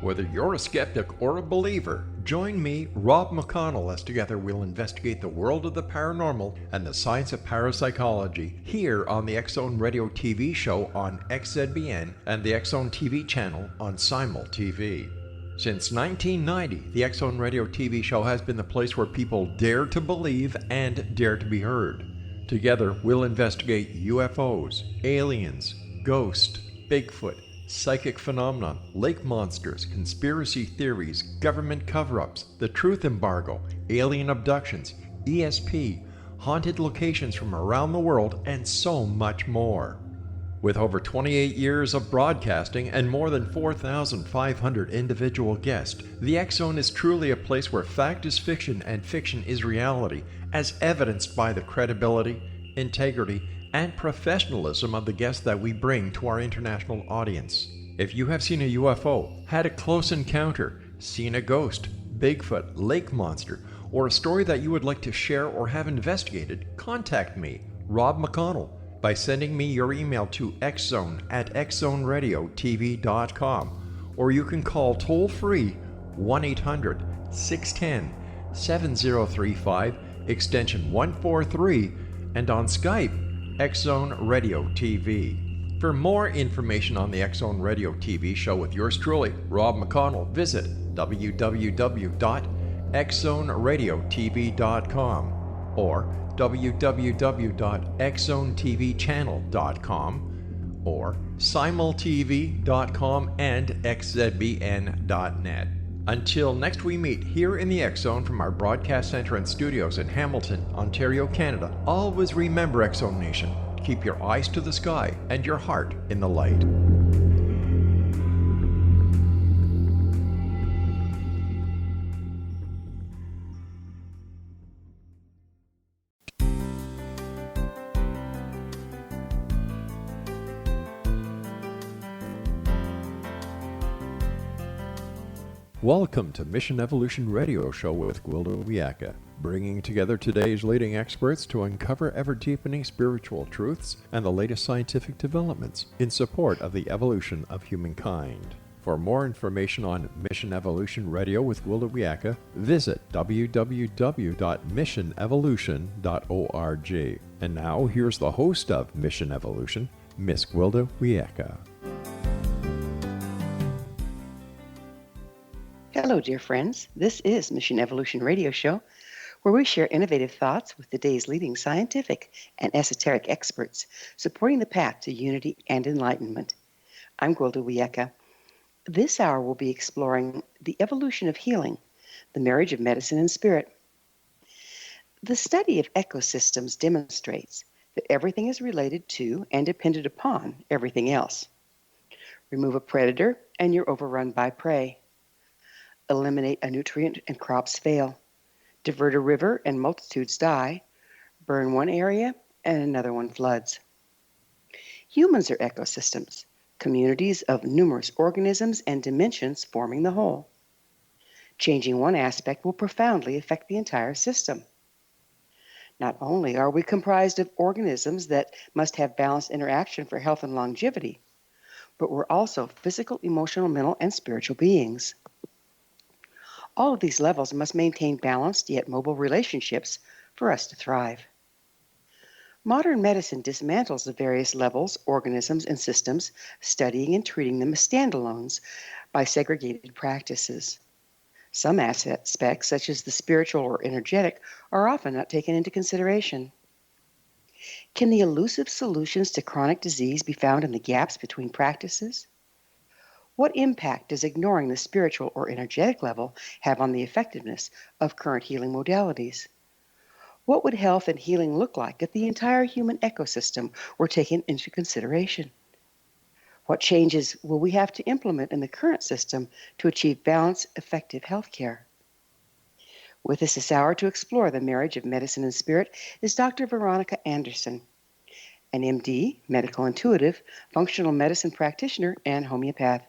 Whether you're a skeptic or a believer, join me, Rob McConnell, as together we'll investigate the world of the paranormal and the science of parapsychology here on the X-Zone Radio TV show on XZBN and the X-Zone TV channel on Simul TV. Since 1990, the X-Zone Radio TV show has been the place where people dare to believe and dare to be heard. Together, we'll investigate UFOs, aliens, ghosts, Bigfoot, psychic phenomenon, lake monsters, conspiracy theories, government cover-ups, the truth embargo, alien abductions, ESP, haunted locations from around the world, and so much more. With over 28 years of broadcasting and more than 4,500 individual guests, the X-Zone is truly a place where fact is fiction and fiction is reality, as evidenced by the credibility, integrity, and professionalism of the guests that we bring to our international audience. If you have seen a UFO, had a close encounter, seen a ghost, Bigfoot, lake monster, or a story that you would like to share or have investigated, contact me, Rob McConnell, by sending me your email to xzone@xzoneradiotv.com, or you can call toll-free 1-800-610-7035, extension 143, and on Skype, X-Zone Radio TV. For more information on the X-Zone Radio TV show with yours truly, Rob McConnell, visit www.xzoneradiotv.com or www.xzonetvchannel.com or simultv.com and xzbn.net. Until next we meet here in the X-Zone from our broadcast center and studios in Hamilton, Ontario, Canada, always remember, X-Zone Nation, keep your eyes to the sky and your heart in the light. Welcome to Mission Evolution Radio Show with Gwilda Wiyaka, bringing together today's leading experts to uncover ever-deepening spiritual truths and the latest scientific developments in support of the evolution of humankind. For more information on Mission Evolution Radio with Gwilda Wiyaka, visit www.missionevolution.org. And now, here's the host of Mission Evolution, Miss Gwilda Wiyaka. Hello, dear friends. This is Mission Evolution Radio Show, where we share innovative thoughts with the day's leading scientific and esoteric experts, supporting the path to unity and enlightenment. I'm Gwilda Wiyaka. This hour we'll be exploring the evolution of healing, the marriage of medicine and spirit. The study of ecosystems demonstrates that everything is related to and dependent upon everything else. Remove a predator and you're overrun by prey. Eliminate a nutrient and crops fail. Divert a river and multitudes die. Burn one area and another one floods. Humans are ecosystems, communities of numerous organisms and dimensions forming the whole. Changing one aspect will profoundly affect the entire system. Not only are we comprised of organisms that must have balanced interaction for health and longevity, but we're also physical, emotional, mental, and spiritual beings. All of these levels must maintain balanced yet mobile relationships for us to thrive. Modern medicine dismantles the various levels, organisms, and systems, studying and treating them as standalones by segregated practices. Some aspects, such as the spiritual or energetic, are often not taken into consideration. Can the elusive solutions to chronic disease be found in the gaps between practices? What impact does ignoring the spiritual or energetic level have on the effectiveness of current healing modalities? What would health and healing look like if the entire human ecosystem were taken into consideration? What changes will we have to implement in the current system to achieve balanced, effective health care? With us this hour to explore the marriage of medicine and spirit is Dr. Veronica Anderson, an MD, medical intuitive, functional medicine practitioner, and homeopath.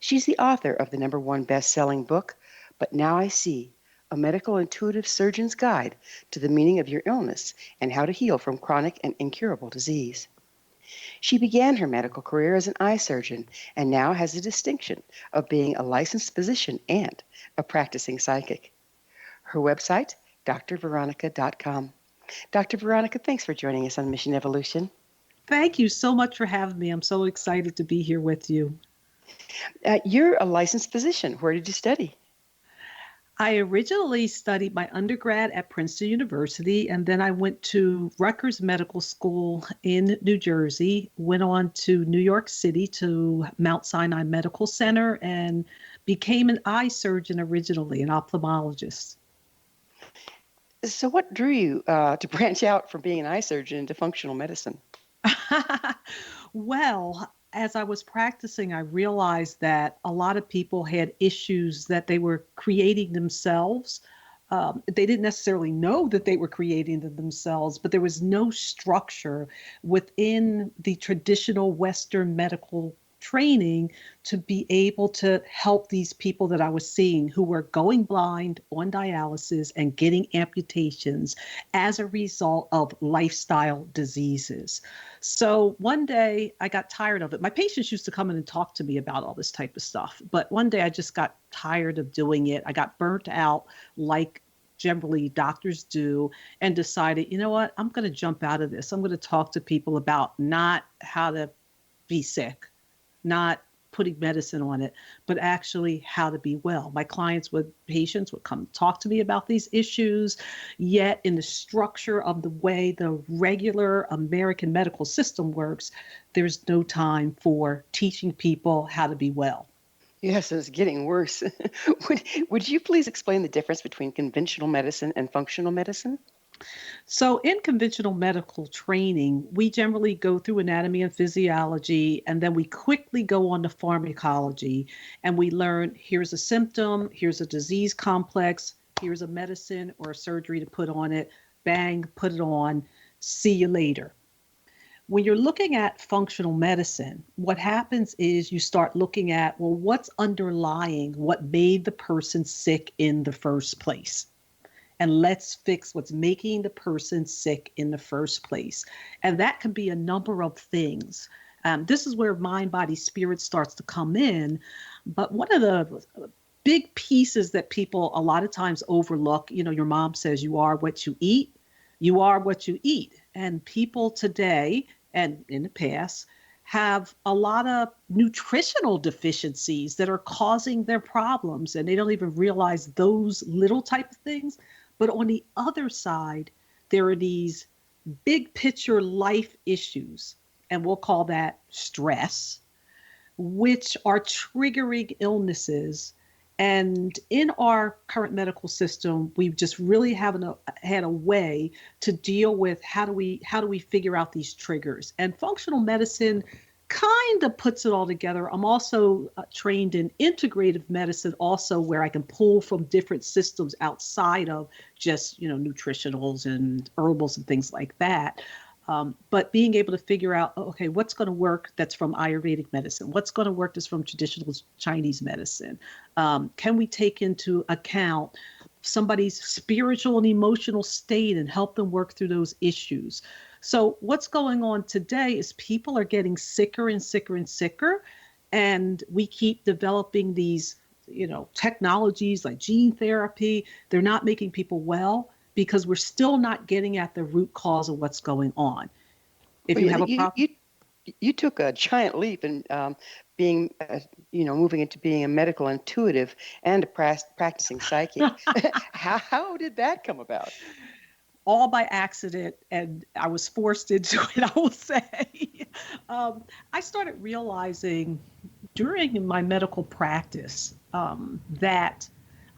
She's the author of the #1 best-selling book, But Now I See, a medical intuitive surgeon's guide to the meaning of your illness and how to heal from chronic and incurable disease. She began her medical career as an eye surgeon and now has the distinction of being a licensed physician and a practicing psychic. Her website, drveronica.com. Dr. Veronica, thanks for joining us on Mission Evolution. Thank you so much for having me. I'm so excited to be here with you. You're a licensed physician. Where did you study? I originally studied my undergrad at Princeton University, and then I went to Rutgers Medical School in New Jersey, went on to New York City to Mount Sinai Medical Center, and became an eye surgeon originally, an ophthalmologist. So, what drew you to branch out from being an eye surgeon into functional medicine? Well, as I was practicing, I realized that a lot of people had issues that they were creating themselves. They didn't necessarily know that they were creating them themselves, but there was no structure within the traditional Western medical training to be able to help these people that I was seeing who were going blind on dialysis and getting amputations as a result of lifestyle diseases. So one day I got tired of it. My patients used to come in and talk to me about all this type of stuff, but one day I just got tired of doing it. I got burnt out like generally doctors do, and decided, you know what, I'm going to jump out of this. I'm going to talk to people about not how to be sick, not putting medicine on it, but actually how to be well. My patients would come talk to me about these issues, yet in the structure of the way the regular American medical system works, there's no time for teaching people how to be well. Yes, it's getting worse. would you please explain the difference between conventional medicine and functional medicine? So, in conventional medical training, we generally go through anatomy and physiology, and then we quickly go on to pharmacology, and we learn here's a symptom, here's a disease complex, here's a medicine or a surgery to put on it, bang, put it on, see you later. When you're looking at functional medicine, what happens is you start looking at, well, what's underlying what made the person sick in the first place? And let's fix what's making the person sick in the first place. And that can be a number of things. This is where mind, body, spirit starts to come in. But one of the big pieces that people a lot of times overlook, your mom says you are what you eat. You are what you eat. And people today and in the past have a lot of nutritional deficiencies that are causing their problems. And they don't even realize those little type of things. But on the other side, there are these big picture life issues, and we'll call that stress, which are triggering illnesses. And in our current medical system, we just really haven't had a way to deal with how do we figure out these triggers. And functional medicine kind of puts it all together. I'm also trained in integrative medicine also, where I can pull from different systems outside of just, nutritionals and herbals and things like that. But being able to figure out, okay, what's going to work that's from Ayurvedic medicine? What's going to work that's from traditional Chinese medicine? Can we take into account somebody's spiritual and emotional state and help them work through those issues? So what's going on today is people are getting sicker and sicker and sicker, and we keep developing these, technologies like gene therapy. They're not making people well because we're still not getting at the root cause of what's going on. If Well, you have a problem, you took a giant leap in being, moving into being a medical intuitive and a practicing psychic. How did that come about? all by accident, and I was forced into it, I will say. I started realizing during my medical practice that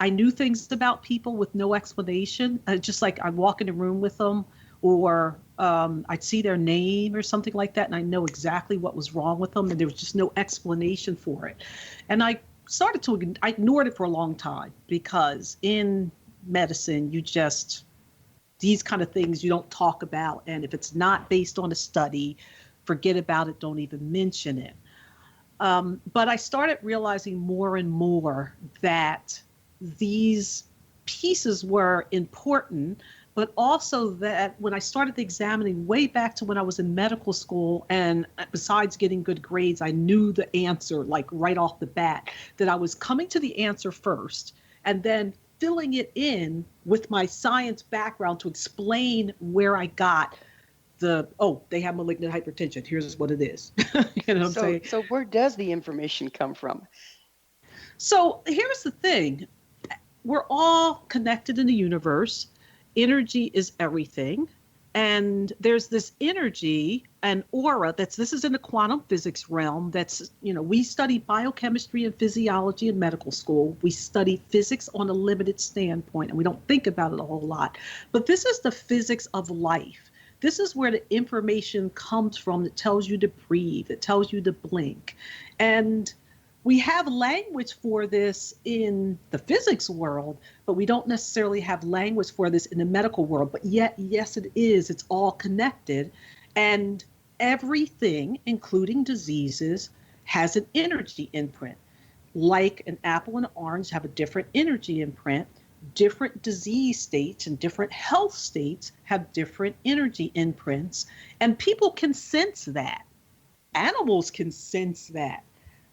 I knew things about people with no explanation. Just like I'd walk in a room with them, or I'd see their name or something like that, and I know exactly what was wrong with them, and there was just no explanation for it. And I ignored it for a long time, because in medicine, these kind of things you don't talk about. And if it's not based on a study, forget about it, don't even mention it. But I started realizing more and more that these pieces were important, but also that when I started examining way back to when I was in medical school, and besides getting good grades, I knew the answer like right off the bat, that I was coming to the answer first and then filling it in with my science background to explain where I got they have malignant hypertension. Here's what it is. You know what I'm So, saying? so where does the information come from? So here's the thing. We're all connected in the universe. Energy is everything. And there's this energy and aura this is in the quantum physics realm. We study biochemistry and physiology in medical school. We study physics on a limited standpoint, and we don't think about it a whole lot. But this is the physics of life. This is where the information comes from that tells you to breathe, that tells you to blink. And we have language for this in the physics world, but we don't necessarily have language for this in the medical world. But yet, yes, it is. It's all connected. And everything, including diseases, has an energy imprint. Like an apple and an orange have a different energy imprint, different disease states and different health states have different energy imprints. And people can sense that. Animals can sense that.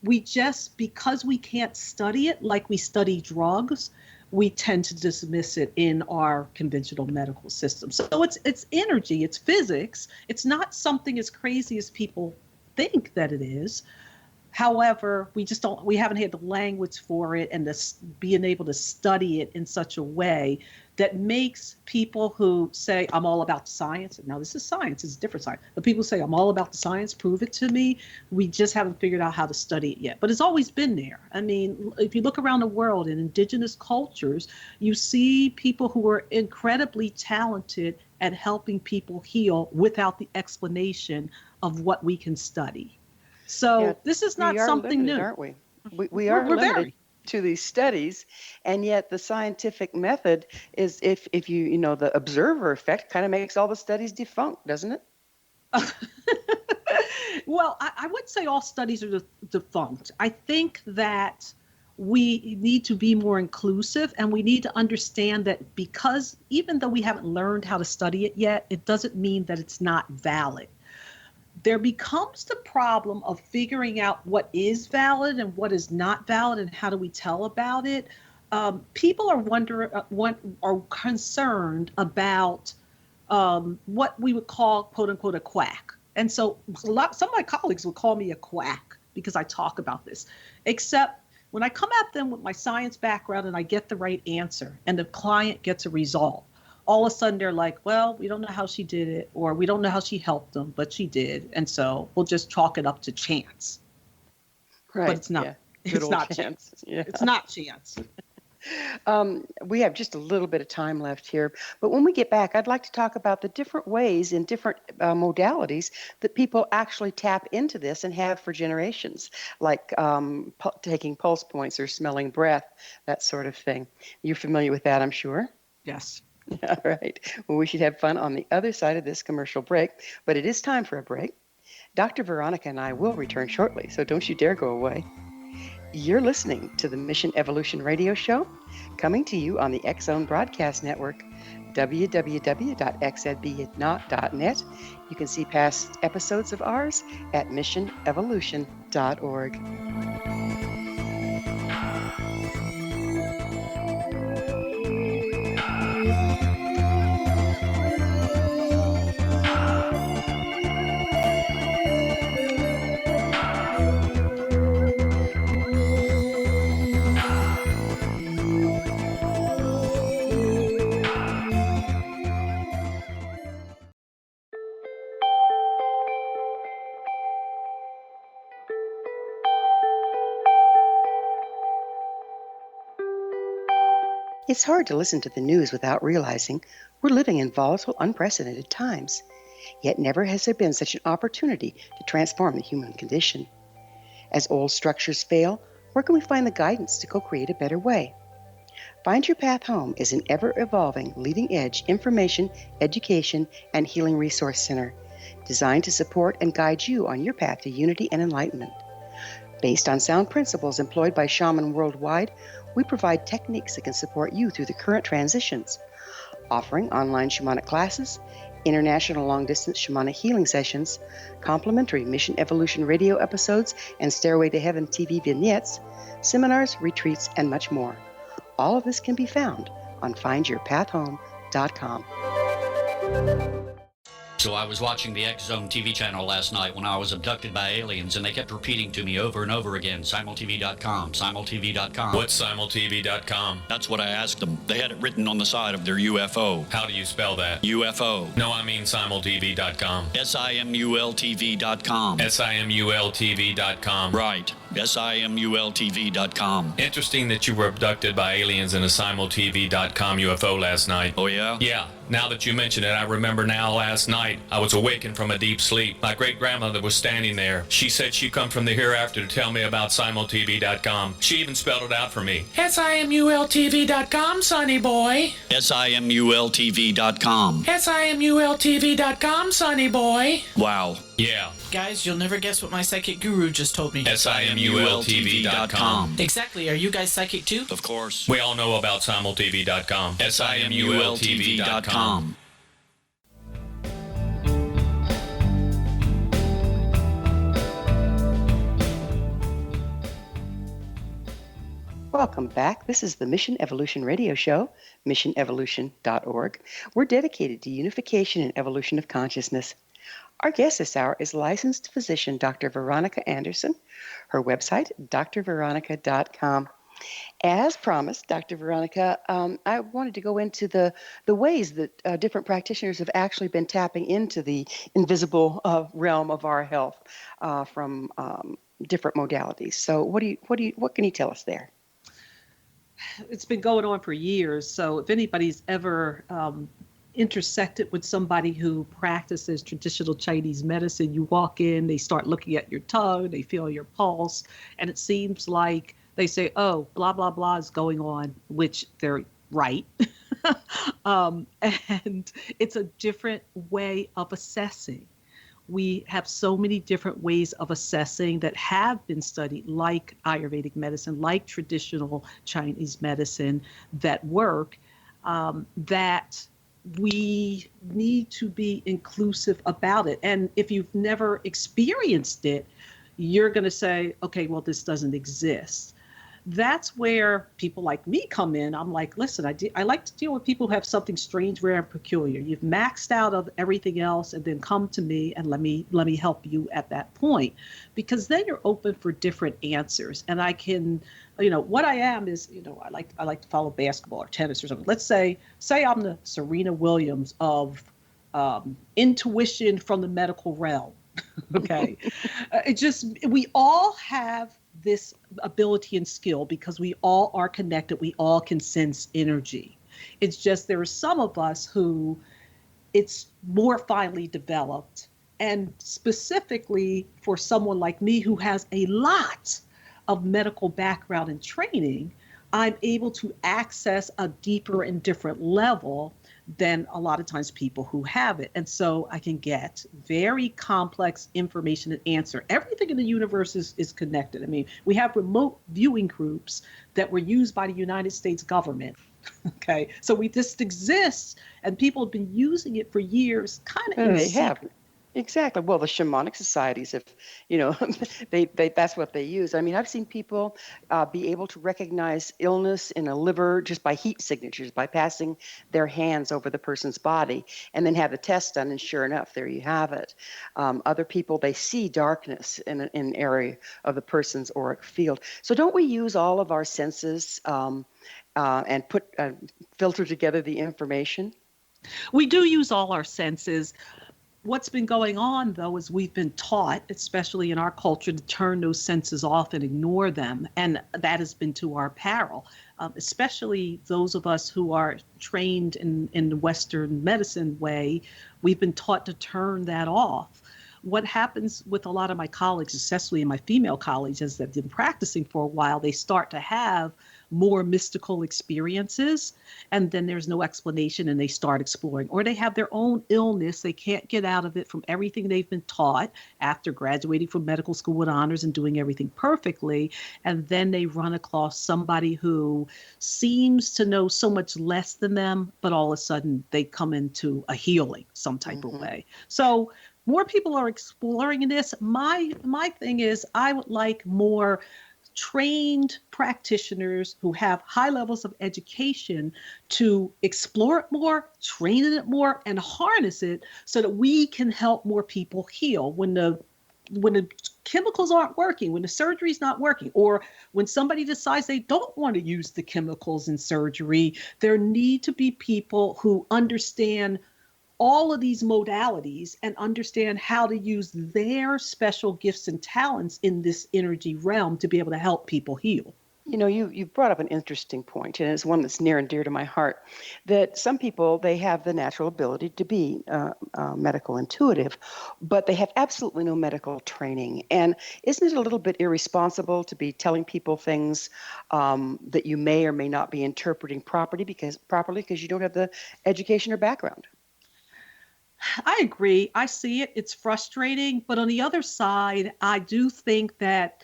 Because we can't study it like we study drugs, we tend to dismiss it in our conventional medical system. So it's energy, it's physics. It's not something as crazy as people think that it is. However, we haven't had the language for it and being able to study it in such a way that makes people who say, I'm all about science. Now, this is science, it's a different science. But people say, I'm all about the science, prove it to me. We just haven't figured out how to study it yet. But it's always been there. I mean, if you look around the world in indigenous cultures, you see people who are incredibly talented at helping people heal without the explanation of what we can study. So this is not something limited, new, aren't we? We are limited to these studies, and yet the scientific method is, if you know, the observer effect kind of makes all the studies defunct, doesn't it? Well, I wouldn't say all studies are defunct. I think that we need to be more inclusive, and we need to understand that because even though we haven't learned how to study it yet, it doesn't mean that it's not valid. There becomes the problem of figuring out what is valid and what is not valid and how do we tell about it. People are concerned about what we would call, quote unquote, a quack. And so some of my colleagues would call me a quack because I talk about this, except when I come at them with my science background and I get the right answer and the client gets a result, all of a sudden they're like, well, we don't know how she did it, or we don't know how she helped them, but she did. And so we'll just chalk it up to chance. Right. But it's not. Yeah. It's not chance. Yeah. It's not chance. We have just a little bit of time left here, but when we get back, I'd like to talk about the different ways and different modalities that people actually tap into this and have for generations, like taking pulse points or smelling breath, that sort of thing. You're familiar with that, I'm sure? Yes. All right. Well, we should have fun on the other side of this commercial break, but it is time for a break. Dr. Veronica and I will return shortly, so don't you dare go away. You're listening to the Mission Evolution Radio Show, coming to you on the X-Zone Broadcast Network, www.xzbnot.net. You can see past episodes of ours at missionevolution.org. It's hard to listen to the news without realizing we're living in volatile, unprecedented times. Yet never has there been such an opportunity to transform the human condition. As old structures fail, where can we find the guidance to co-create a better way? Find Your Path Home is an ever-evolving, leading-edge information, education, and healing resource center designed to support and guide you on your path to unity and enlightenment. Based on sound principles employed by shaman worldwide, we provide techniques that can support you through the current transitions. offering online shamanic classes, international long-distance shamanic healing sessions, complimentary Mission Evolution radio episodes and Stairway to Heaven TV vignettes, seminars, retreats, and much more. All of this can be found on findyourpathhome.com. So I was watching the X Zone TV channel last night when I was abducted by aliens, and they kept repeating to me over and over again, simultv.com, simultv.com. What's simultv.com? That's what I asked them. They had it written on the side of their UFO. How do you spell that? UFO. No, I mean simultv.com. simultv.com. simultv.com. Right. simultv.com. Interesting that you were abducted by aliens in a simultv.com UFO last night. Oh, yeah? Yeah. Now that you mention it, I remember now last night I was awakened from a deep sleep. My great-grandmother was standing there. She said she'd come from the hereafter to tell me about simultv.com. She even spelled it out for me. simultv.com, sonny boy. simultv.com. simultv.com, sonny boy. Wow. Yeah. Guys, you'll never guess what my psychic guru just told me. simultv.com. Exactly. Are you guys psychic too? Of course. We all know about simultv.com. simultv.com. Welcome back. This is the Mission Evolution Radio Show, missionevolution.org. We're dedicated to unification and evolution of consciousness. Our guest this hour is licensed physician Dr. Veronica Anderson. Her website, drveronica.com. As promised, Dr. Veronica, I wanted to go into the ways that different practitioners have actually been tapping into the invisible realm of our health from different modalities. So what can you tell us there? It's been going on for years. So if anybody's ever intersected with somebody who practices traditional Chinese medicine, you walk in, they start looking at your tongue, they feel your pulse, and it seems like they say, oh, blah, blah, blah is going on, which they're right. And it's a different way of assessing. We have so many different ways of assessing that have been studied, like Ayurvedic medicine, like traditional Chinese medicine that work, that we need to be inclusive about it. And if you've never experienced it, you're going to say, okay, well, this doesn't exist. That's where people like me come in. I'm like, listen, I like to deal with people who have something strange, rare, and peculiar. You've maxed out of everything else, and then come to me and let me help you at that point, because then you're open for different answers. And I can, what I am is, I like to follow basketball or tennis or something. Let's say I'm the Serena Williams of intuition from the medical realm. Okay, we all have this ability and skill because we all are connected. We all can sense energy. It's just there are some of us who it's more finely developed. And specifically for someone like me who has a lot of medical background and training, I'm able to access a deeper and different level than a lot of times people who have it. And so I can get very complex information and answer. Everything in the universe is connected. I mean, we have remote viewing groups that were used by the United States government. Okay, so we just exist, and people have been using it for years, kind of in They secret. have. Exactly. Well, the shamanic societies, if they that's what they use. I mean, I've seen people be able to recognize illness in a liver just by heat signatures, by passing their hands over the person's body, and then have the test done, and sure enough, there you have it. Other people, they see darkness in an area of the person's auric field. So don't we use all of our senses and filter together the information? We do use all our senses. What's been going on, though, is we've been taught, especially in our culture, to turn those senses off and ignore them. And that has been to our peril, especially those of us who are trained in the Western medicine way. We've been taught to turn that off. What happens with a lot of my colleagues, especially my female colleagues, as they've been practicing for a while, they start to have more mystical experiences, and then there's no explanation and they start exploring, or they have their own illness, they can't get out of it from everything they've been taught after graduating from medical school with honors and doing everything perfectly, and then they run across somebody who seems to know so much less than them, but all of a sudden they come into a healing some type of way. So more people are exploring this. My thing is, I would like more trained practitioners who have high levels of education to explore it more, train in it more, and harness it so that we can help more people heal when the chemicals aren't working, when the surgery's not working, or when somebody decides they don't want to use the chemicals in surgery. There need to be people who understand all of these modalities and understand how to use their special gifts and talents in this energy realm to be able to help people heal. You brought up an interesting point, and it's one that's near and dear to my heart, that some people, they have the natural ability to be medical intuitive, but they have absolutely no medical training. And isn't it a little bit irresponsible to be telling people things that you may or may not be interpreting properly because you don't have the education or background? I agree. I see it. It's frustrating. But on the other side, I do think that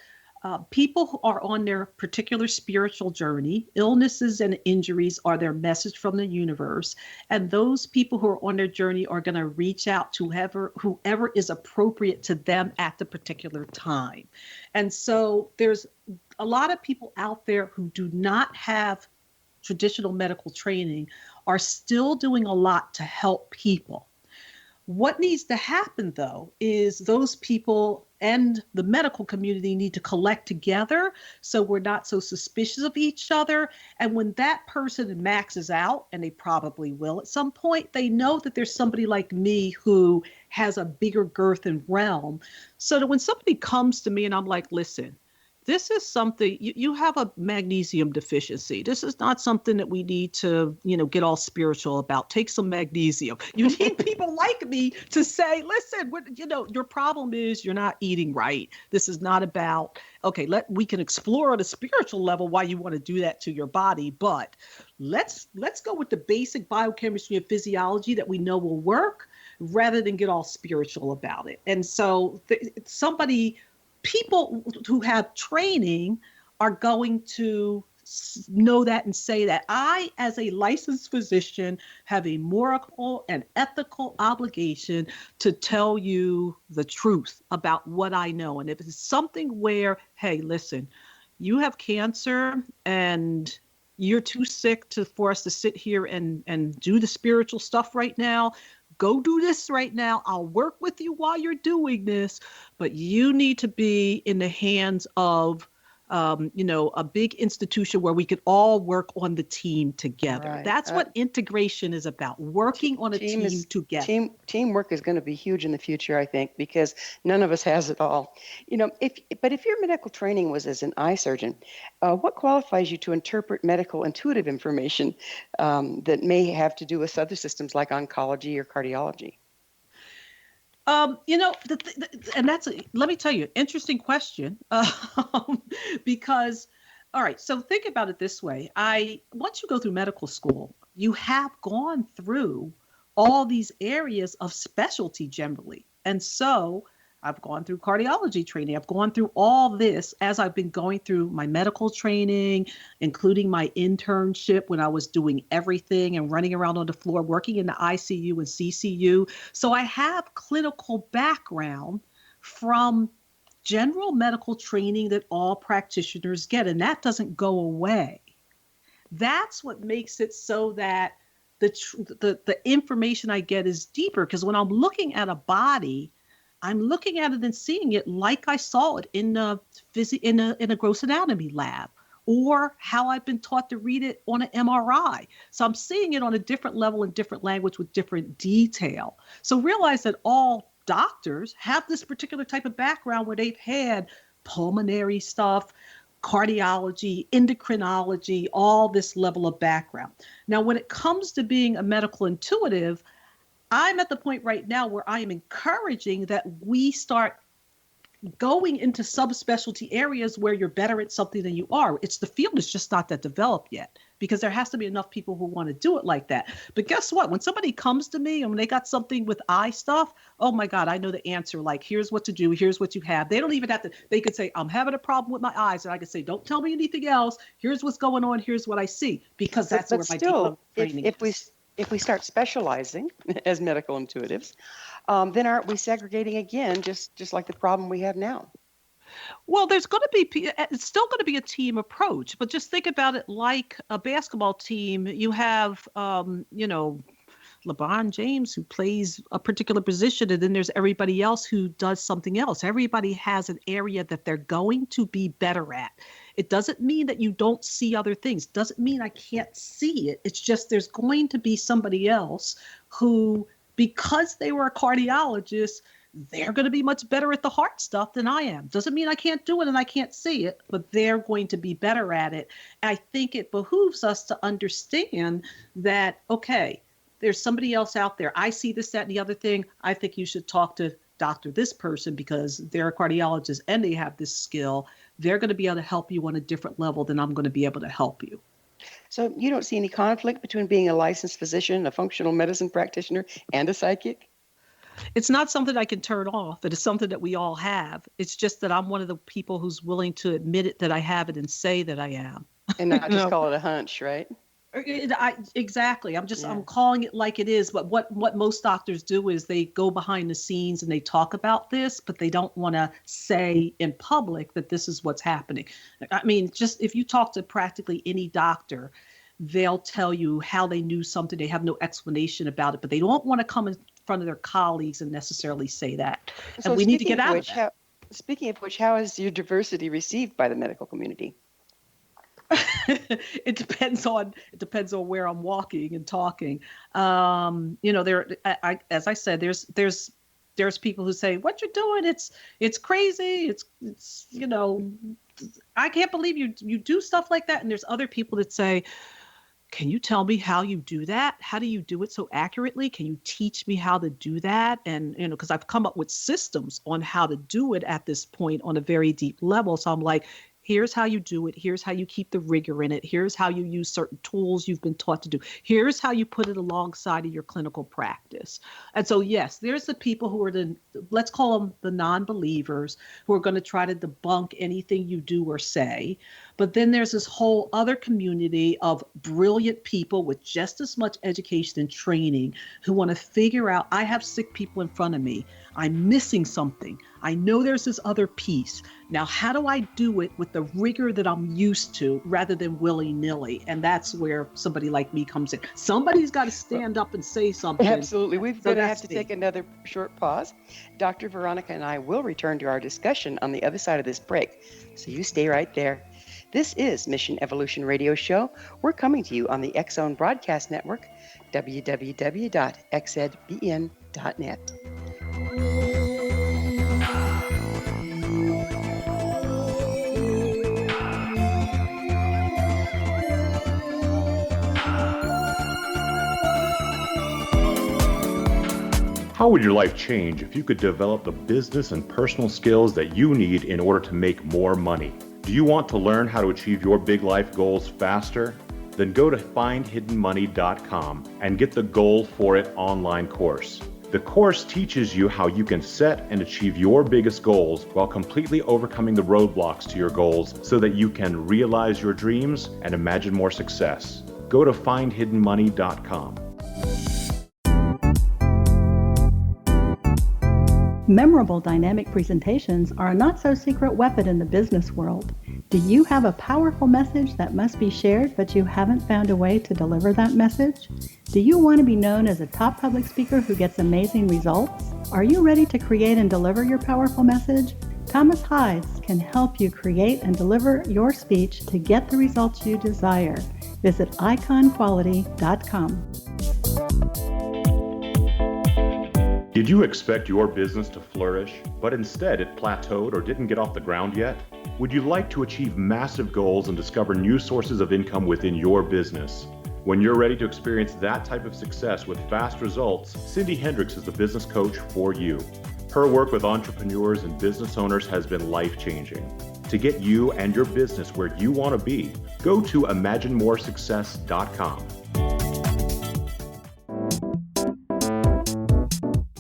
people who are on their particular spiritual journey, illnesses and injuries are their message from the universe. And those people who are on their journey are going to reach out to whoever is appropriate to them at the particular time. And so there's a lot of people out there who do not have traditional medical training are still doing a lot to help people. What needs to happen, though, is those people and the medical community need to collect together so we're not so suspicious of each other. And when that person maxes out, and they probably will at some point, they know that there's somebody like me who has a bigger girth and realm. So that when somebody comes to me and I'm like, listen, this is something you have a magnesium deficiency. This is not something that we need to, get all spiritual about. Take some magnesium. You need people like me to say, listen, your problem is you're not eating right. This is not about, okay, we can explore at a spiritual level why you want to do that to your body, but let's go with the basic biochemistry and physiology that we know will work rather than get all spiritual about it. And so people who have training are going to know that and say that I, as a licensed physician, have a moral and ethical obligation to tell you the truth about what I know. And if it's something where, hey, listen, you have cancer and you're too sick for us to sit here and do the spiritual stuff right now, go do this right now. I'll work with you while you're doing this, but you need to be in the hands of, a big institution where we could all work on the team together. Right. That's what integration is about, working on a team together. Teamwork is going to be huge in the future, I think, because none of us has it all. If your medical training was as an eye surgeon, what qualifies you to interpret medical intuitive information that may have to do with other systems like oncology or cardiology? And let me tell you, interesting question, because, all right, so think about it this way. Once you go through medical school, you have gone through all these areas of specialty generally. And so I've gone through cardiology training. I've gone through all this as I've been going through my medical training, including my internship when I was doing everything and running around on the floor, working in the ICU and CCU. So I have clinical background from general medical training that all practitioners get, and that doesn't go away. That's what makes it so that the information I get is deeper, because when I'm looking at a body, I'm looking at it and seeing it like I saw it in a gross anatomy lab, or how I've been taught to read it on an MRI. So I'm seeing it on a different level in different language with different detail. So realize that all doctors have this particular type of background where they've had pulmonary stuff, cardiology, endocrinology, all this level of background. Now, when it comes to being a medical intuitive, I'm at the point right now where I am encouraging that we start going into subspecialty areas where you're better at something than you are. It's the field is just not that developed yet, because there has to be enough people who want to do it like that. But guess what? When somebody comes to me and when they got something with eye stuff, oh my God, I know the answer. Like, here's what to do. Here's what you have. They don't even have to, they could say, I'm having a problem with my eyes. And I could say, don't tell me anything else. Here's what's going on. Here's what I see. Because that's but where my still, training is. if we start specializing as medical intuitives, then aren't we segregating again, just like the problem we have now? Well, there's going to be, it's still going to be a team approach, but just think about it like a basketball team. You have, LeBron James who plays a particular position, and then there's everybody else who does something else. Everybody has an area that they're going to be better at. It doesn't mean that you don't see other things. Doesn't mean I can't see it. It's just there's going to be somebody else who, because they were a cardiologist, they're going to be much better at the heart stuff than I am. Doesn't mean I can't do it and I can't see it, but they're going to be better at it. I think it behooves us to understand that, okay, there's somebody else out there. I see this, that, and the other thing. I think you should talk to doctor this person because they're a cardiologist and they have this skill. They're going to be able to help you on a different level than I'm going to be able to help you. So you don't see any conflict between being a licensed physician, a functional medicine practitioner, and a psychic? It's not something I can turn off. It is something that we all have. It's just that I'm one of the people who's willing to admit it, that I have it, and say that I am. And not just call it a hunch, right? Exactly. I'm calling it like it is. But what most doctors do is they go behind the scenes and they talk about this, but they don't want to say in public that this is what's happening. I mean, just if you talk to practically any doctor, they'll tell you how they knew something. They have no explanation about it, but they don't want to come in front of their colleagues and necessarily say that. So and we need to get out of that. Speaking of which, how is your diversity received by the medical community? It depends on where I'm walking and talking. As I said, there's people who say, what you're doing, it's crazy. It's I can't believe you do stuff like that. And there's other people that say, can you tell me how you do that? How do you do it so accurately? Can you teach me how to do that? And, because I've come up with systems on how to do it at this point on a very deep level. So I'm like, here's how you do it. Here's how you keep the rigor in it. Here's how you use certain tools you've been taught to do. Here's how you put it alongside of your clinical practice. And so, yes, there's the people who are let's call them the non-believers, who are going to try to debunk anything you do or say. But then there's this whole other community of brilliant people with just as much education and training who want to figure out, I have sick people in front of me. I'm missing something. I know there's this other piece. Now, how do I do it with the rigor that I'm used to rather than willy-nilly? And that's where somebody like me comes in. Somebody's got to stand up and say something. Absolutely. We're going to have to take another short pause. Dr. Veronica and I will return to our discussion on the other side of this break. So you stay right there. This is Mission Evolution Radio Show. We're coming to you on the X-Zone Broadcast Network, www.xedbn.net. How would your life change if you could develop the business and personal skills that you need in order to make more money? Do you want to learn how to achieve your big life goals faster? Then go to findhiddenmoney.com and get the Goal For It online course. The course teaches you how you can set and achieve your biggest goals while completely overcoming the roadblocks to your goals so that you can realize your dreams and imagine more success. Go to findhiddenmoney.com. Memorable dynamic presentations are a not-so-secret weapon in the business world. Do you have a powerful message that must be shared, but you haven't found a way to deliver that message? Do you want to be known as a top public speaker who gets amazing results? Are you ready to create and deliver your powerful message? Thomas Hides can help you create and deliver your speech to get the results you desire. Visit iconquality.com. Did you expect your business to flourish, but instead it plateaued or didn't get off the ground yet? Would you like to achieve massive goals and discover new sources of income within your business? When you're ready to experience that type of success with fast results, Cindy Hendricks is the business coach for you. Her work with entrepreneurs and business owners has been life-changing. To get you and your business where you want to be, go to imaginemoresuccess.com.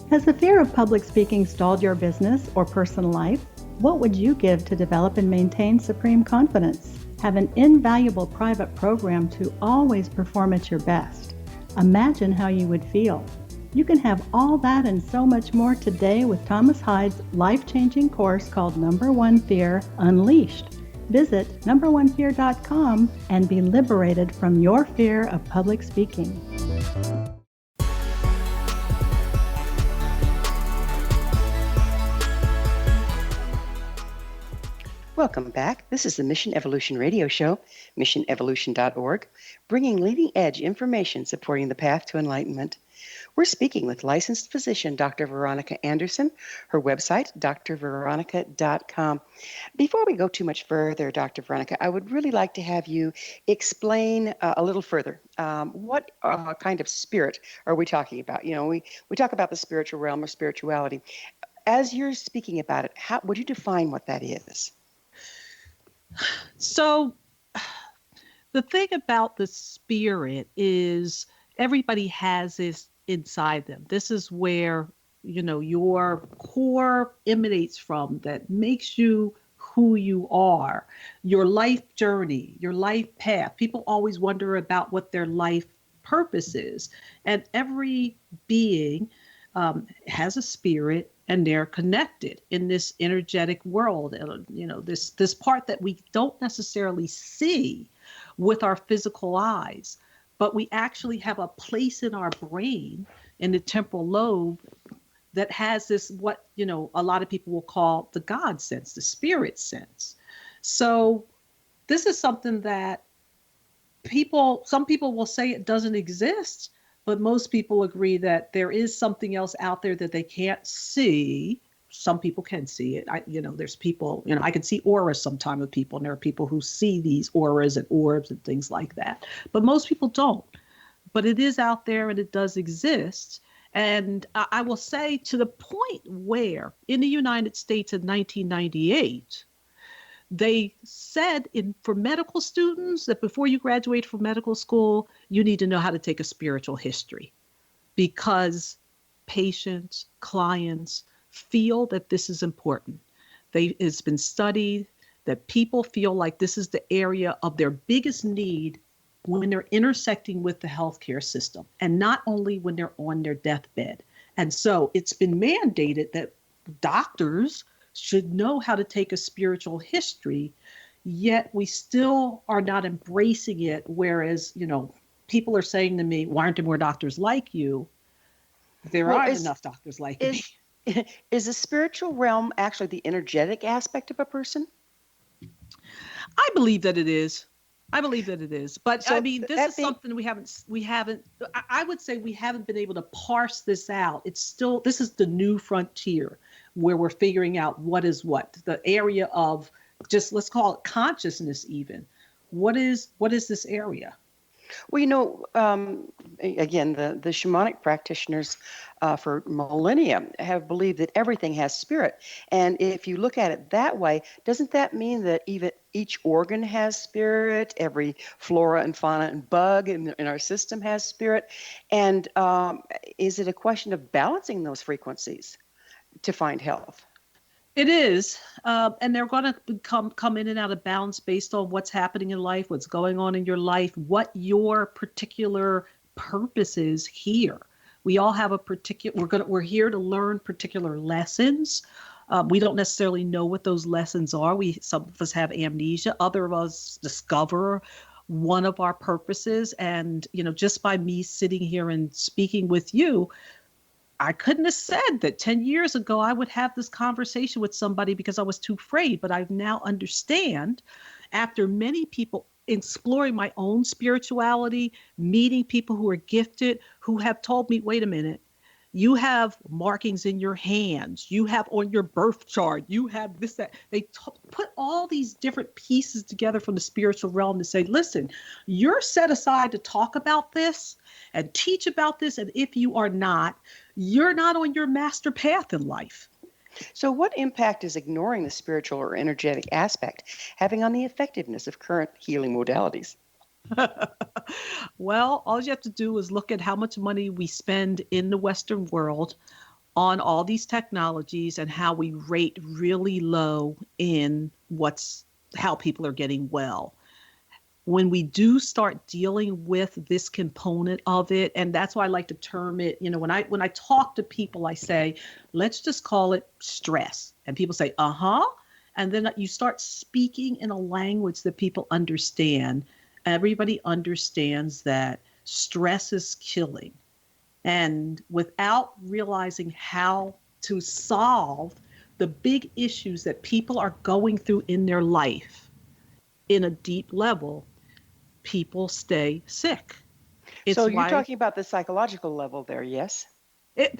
Has the fear of public speaking stalled your business or personal life? What would you give to develop and maintain supreme confidence? Have an invaluable private program to always perform at your best. Imagine how you would feel. You can have all that and so much more today with Thomas Hyde's life-changing course called Number One Fear Unleashed. Visit numberonefear.com and be liberated from your fear of public speaking. Welcome back. This is the Mission Evolution Radio Show, missionevolution.org, bringing leading-edge information supporting the path to enlightenment. We're speaking with licensed physician Dr. Veronica Anderson, her website, drveronica.com. Before we go too much further, Dr. Veronica, I would really like to have you explain a little further. What kind of spirit are we talking about? You know, we talk about the spiritual realm or spirituality. As you're speaking about it, how would you define what that is? So the thing about the spirit is everybody has this inside them. This is where, you know, your core emanates from, that makes you who you are, your life journey, your life path. People always wonder about what their life purpose is. And every being has a spirit, and they're connected in this energetic world. And, you know, this part that we don't necessarily see with our physical eyes, but we actually have a place in our brain, in the temporal lobe, that has this, what, you know, a lot of people will call the God sense, the spirit sense. So this is something that some people will say it doesn't exist, but most people agree that there is something else out there that they can't see. Some people can see it. There's people, I can see auras sometime with people, and there are people who see these auras and orbs and things like that. But most people don't. But it is out there, and it does exist. And I will say, to the point where in the United States in 1998, they said for medical students that before you graduate from medical school, you need to know how to take a spiritual history, because patients, clients feel that this is important. It's been studied that people feel like this is the area of their biggest need when they're intersecting with the healthcare system, and not only when they're on their deathbed. And so it's been mandated that doctors should know how to take a spiritual history, yet we still are not embracing it. Whereas, people are saying to me, why aren't there more doctors like you? There aren't enough doctors like me. Is the spiritual realm actually the energetic aspect of a person? I believe that it is. But so this is something we haven't, I would say we haven't been able to parse this out. This is the new frontier where we're figuring out what is what, the area of just, let's call it consciousness even. What is this area? Well, again, the shamanic practitioners for millennia have believed that everything has spirit. And if you look at it that way, doesn't that mean that even each organ has spirit, every flora and fauna and bug in our system has spirit? And is it a question of balancing those frequencies to find health? It is, and they're going to come in and out of balance based on what's happening in life, what's going on in your life, what your particular purpose is here. We all have we're here to learn particular lessons. We don't necessarily know what those lessons are. Some of us have amnesia. Other of us discover one of our purposes. And, just by me sitting here and speaking with you, I couldn't have said that 10 years ago I would have this conversation with somebody because I was too afraid. But I now understand, after many people exploring my own spirituality, meeting people who are gifted, who have told me, wait a minute, you have markings in your hands, you have on your birth chart, you have this, that. They put all these different pieces together from the spiritual realm to say, listen, you're set aside to talk about this and teach about this. And if you are not, you're not on your master path in life. So, what impact is ignoring the spiritual or energetic aspect having on the effectiveness of current healing modalities? Well, all you have to do is look at how much money we spend in the Western world on all these technologies and how we rate really low in how people are getting well. When we do start dealing with this component of it, and that's why I like to term it, when I talk to people, I say, let's just call it stress. And people say, uh-huh. And then you start speaking in a language that people understand. Everybody understands that stress is killing. And without realizing how to solve the big issues that people are going through in their life in a deep level, people stay sick. So, you're talking about the psychological level there, yes?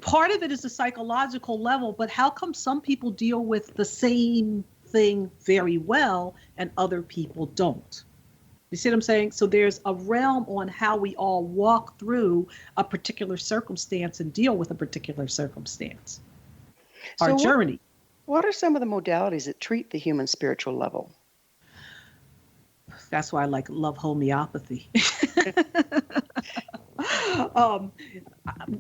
Part of it is the psychological level, but how come some people deal with the same thing very well and other people don't? You see what I'm saying? So there's a realm on how we all walk through a particular circumstance and deal with a particular circumstance. Our journey. What are some of the modalities that treat the human spiritual level? That's why I love homeopathy.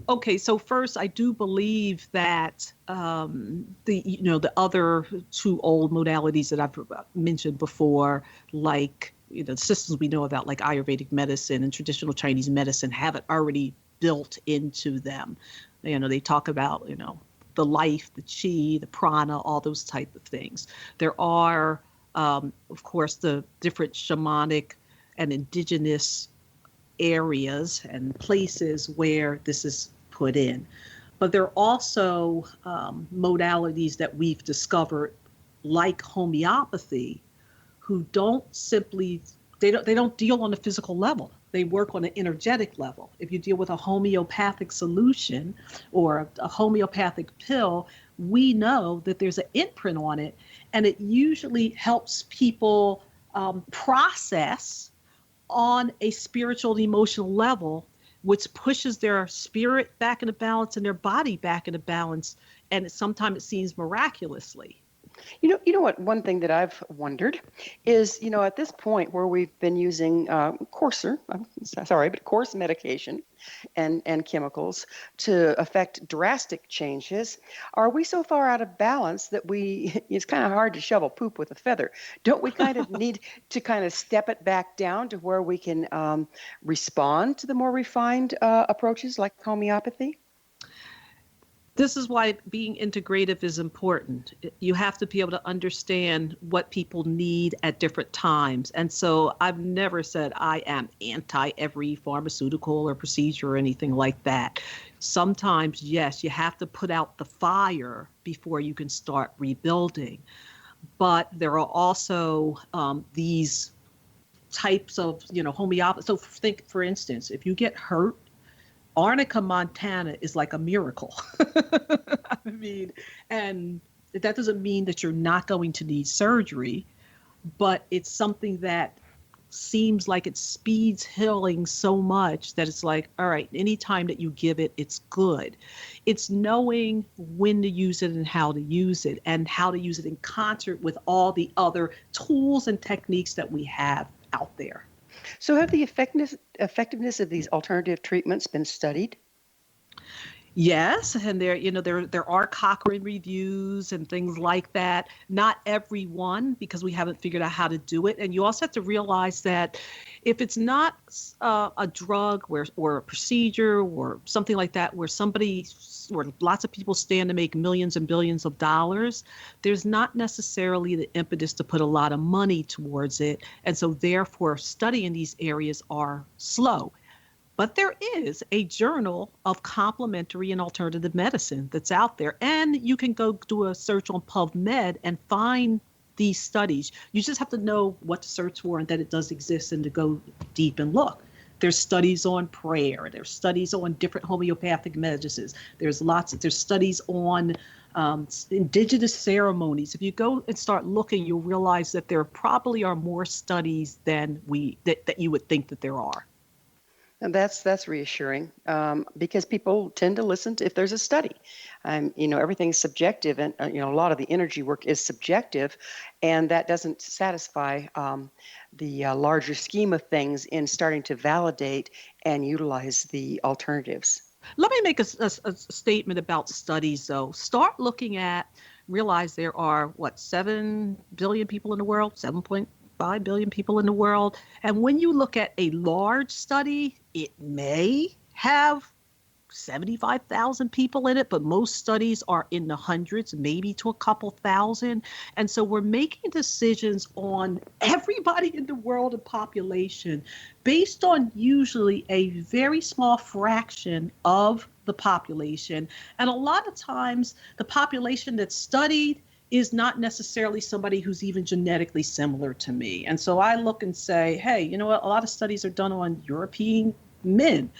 Okay, so first, I do believe that the other two old modalities that I've mentioned before, like the systems we know about, like Ayurvedic medicine and traditional Chinese medicine, have it already built into them. They talk about the life, the chi, the prana, all those type of things. There are, of course, the different shamanic and indigenous areas and places where this is put in. But there are also modalities that we've discovered, like homeopathy, who don't deal on the physical level. They work on an energetic level. If you deal with a homeopathic solution or a homeopathic pill, we know that there's an imprint on it, and it usually helps people process on a spiritual and emotional level, which pushes their spirit back into balance and their body back into balance. And sometimes it seems miraculously. You know what? One thing that I've wondered is, at this point where we've been using coarse medication and chemicals to affect drastic changes, are we so far out of balance that it's kind of hard to shovel poop with a feather? Don't we kind of need to kind of step it back down to where we can respond to the more refined approaches like homeopathy? This is why being integrative is important. You have to be able to understand what people need at different times. And so I've never said I am anti every pharmaceutical or procedure or anything like that. Sometimes, yes, you have to put out the fire before you can start rebuilding. But there are also these types of, homeopathy. So think, for instance, if you get hurt, Arnica montana is like a miracle. I mean, and that doesn't mean that you're not going to need surgery, but it's something that seems like it speeds healing so much that it's like, all right, anytime that you give it, it's good. It's knowing when to use it and how to use it in concert with all the other tools and techniques that we have out there. So have the effectiveness of these alternative treatments been studied? Yes, and there are Cochrane reviews and things like that. Not every one, because we haven't figured out how to do it. And you also have to realize that if it's not a drug or a procedure or something like that, where lots of people stand to make millions and billions of dollars, there's not necessarily the impetus to put a lot of money towards it. And so therefore, studying these areas are slow. But there is a journal of complementary and alternative medicine that's out there. And you can go do a search on PubMed and find these studies. You just have to know what to search for and that it does exist and to go deep and look. There's studies on prayer. There's studies on different homeopathic medicines. There's studies on indigenous ceremonies. If you go and start looking, you'll realize that there probably are more studies than that you would think that there are. And that's reassuring because people tend to listen to if there's a study. Everything's subjective, and a lot of the energy work is subjective, and that doesn't satisfy the larger scheme of things in starting to validate and utilize the alternatives. Let me make a statement about studies, though. Realize there are, 7 billion people in the world, 7.5 billion people in the world. And when you look at a large study, it may have 75,000 people in it, but most studies are in the hundreds, maybe to a couple thousand. And so we're making decisions on everybody in the world and population based on usually a very small fraction of the population. And a lot of times the population that's studied is not necessarily somebody who's even genetically similar to me. And so I look and say, hey, you know what? A lot of studies are done on European men.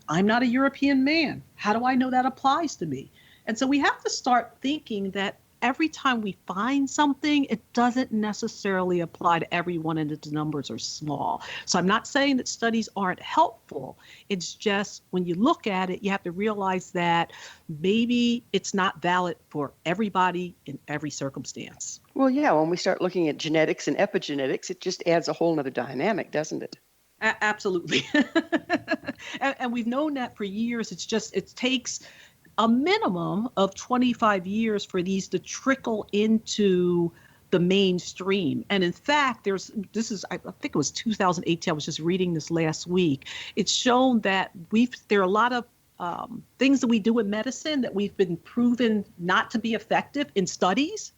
I'm not a European man. How do I know that applies to me? And so we have to start thinking that every time we find something, it doesn't necessarily apply to everyone and the numbers are small. So I'm not saying that studies aren't helpful. It's just when you look at it, you have to realize that maybe it's not valid for everybody in every circumstance. Well, yeah, when we start looking at genetics and epigenetics, it just adds a whole nother dynamic, doesn't it? Absolutely. And we've known that for years. It takes a minimum of 25 years for these to trickle into the mainstream. And in fact, I think it was 2018. I was just reading this last week. It's shown that there are a lot of things that we do in medicine that we've been proven not to be effective in studies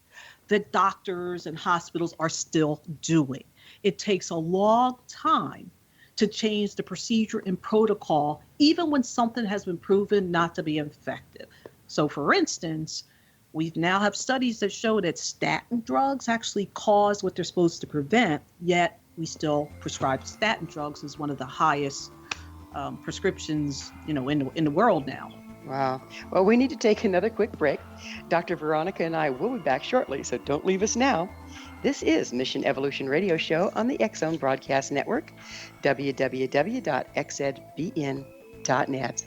that doctors and hospitals are still doing. It takes a long time to change the procedure and protocol, even when something has been proven not to be effective. So for instance, we now have studies that show that statin drugs actually cause what they're supposed to prevent, yet we still prescribe statin drugs as one of the highest prescriptions, in the world now. Wow. Well, we need to take another quick break. Dr. Veronica and I will be back shortly, so don't leave us now. This is Mission Evolution Radio Show on the X-Zone Broadcast Network, www.xzbn.net.